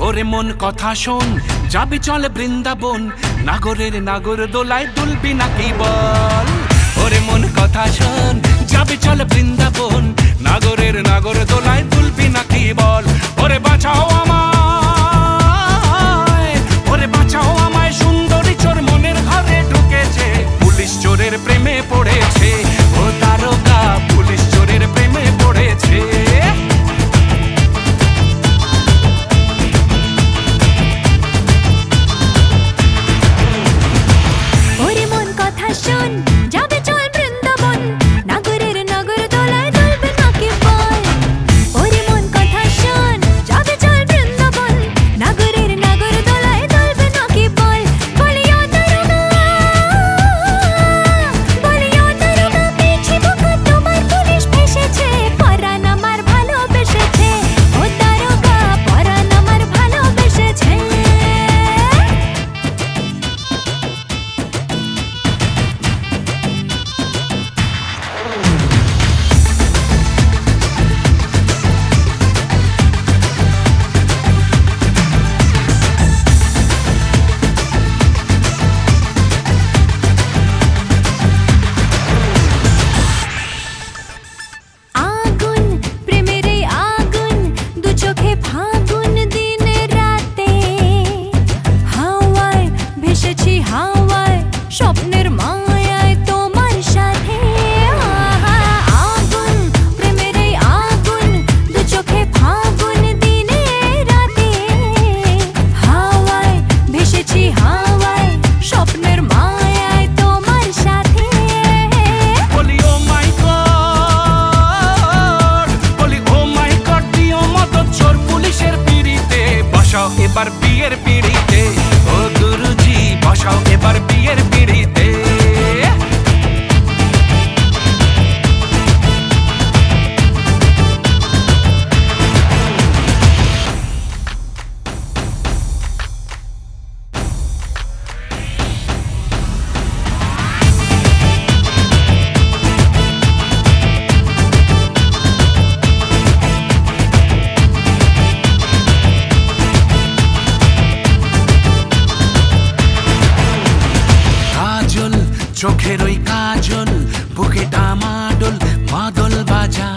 ওরে মন কথা শোন, যাবি চলে বৃন্দাবন, নাগরের নাগর দোলায় দুলবি নাকি বল। ওরে মন কথা শোন, যাবি চলে বৃন্দাবন, নাগরের নাগর দোলায় দুলবি নাকি বল। ওরে বাঁচাও আমায়, ওরে বাঁচাও আমায়, সুন্দরী চোর মনের ঘরে ঢুকেছে, পুলিশ চোরের প্রেমে পড়েছে। ও তারকা পুলিশ চোরের প্রেমে পড়েছে। এবার বিয়ের পিড়িতে, ও গুরুজি বসাও এবার বিয়ের পিড়িতে। চোখের ওই কাজল, বুকে ডামাডোল, মাদল বাজা।